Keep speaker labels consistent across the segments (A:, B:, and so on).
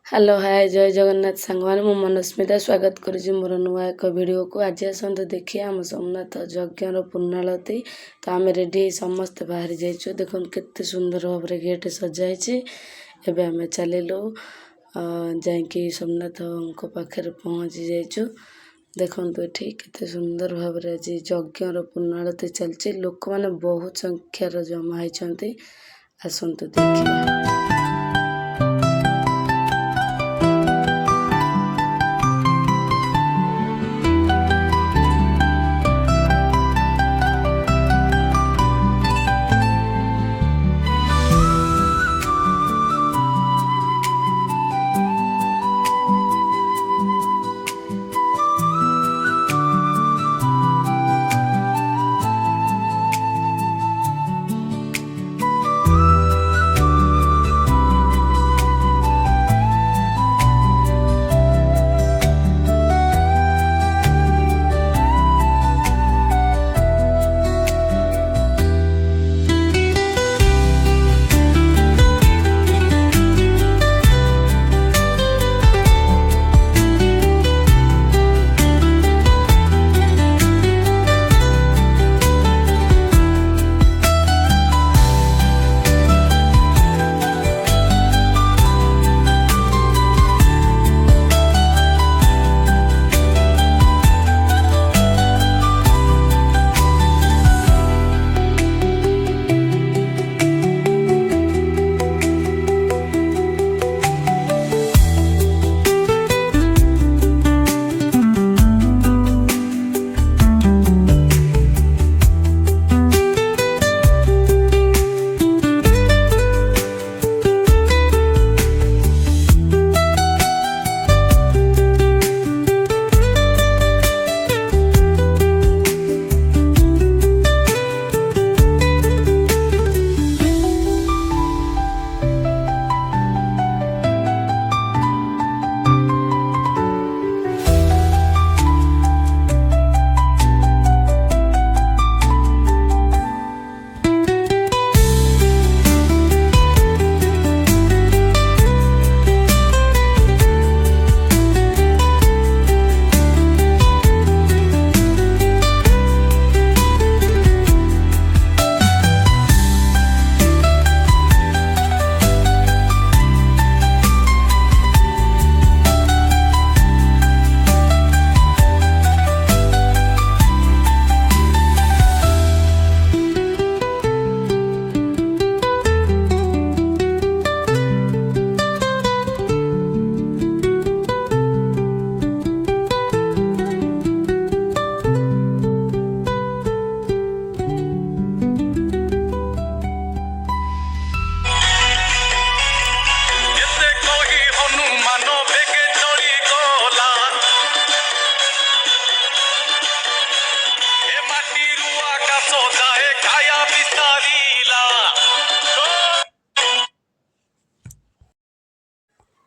A: Hello hi जय जगन्नाथ सांगवान मु मनस्मिता स्वागत करुँच मोर नुआ एक वीडियो को आज आसतु देखिए आम सोमनाथ यज्ञर पूर्णालती। तो आम रेडी समस्ते बाहरी जाइए देख केते सुंदर भाव गेट सजाई। एवं आम चलू जा सोमनाथ पाखे पहुँची जाइचु। देखु ये केते सुंदर भाव आज यज्ञर पूर्णालती चलती। लोक मैंने बहुत संख्यार जमा होती। आसतु देखिए।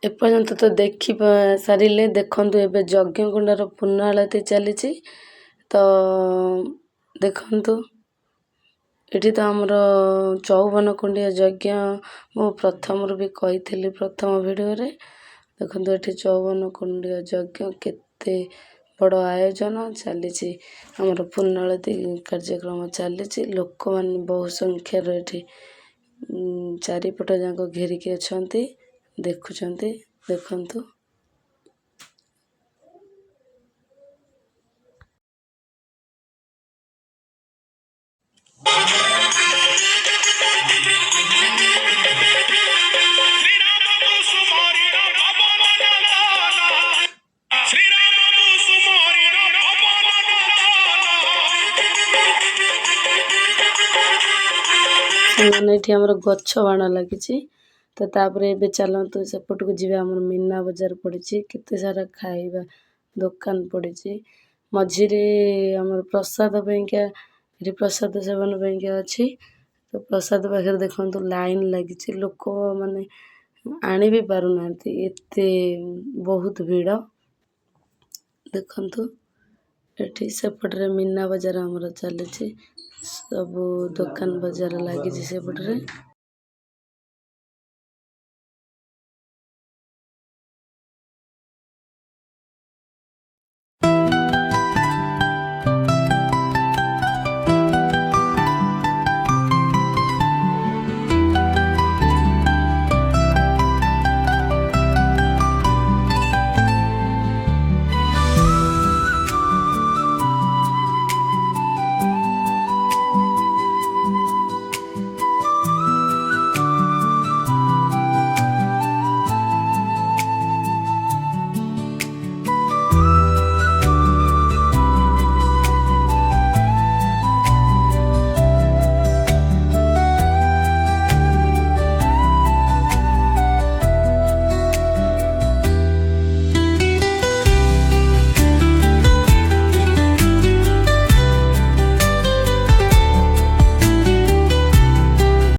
A: एपर्यंत तो देखी सारे देखु एवं यज्ञकुंडर पूर्णालती चली। तो देखु ये तो आमर 54 कुंडिया यज्ञ मु प्रथम भी कही प्रथम वीडियो रे। देखु ये 54 कुंडिया यज्ञ केते बड़ आयोजन चली। आमर पूर्णालती कार्यक्रम चली। लोक मान बहु संख्यार ये चारिपट जाक घेरिकी अच्छा देखुंटे देखु। ये आमर गछ बाण लगी। तो तापर ए चलतु सेपट को जी आम मीना बजार पड़ी केते सारा खाइबा दुकान पड़ी। मझीरे आम प्रसाद प्रसाद सेवन अच्छी। तो प्रसाद पाखे देखु लाइन लगी लोक माने आनी भी पारुना एते बहुत भीड़। देखु ये सेपटे मीना बजार आमर चली। सब दुकान बजार लगी सेपटे।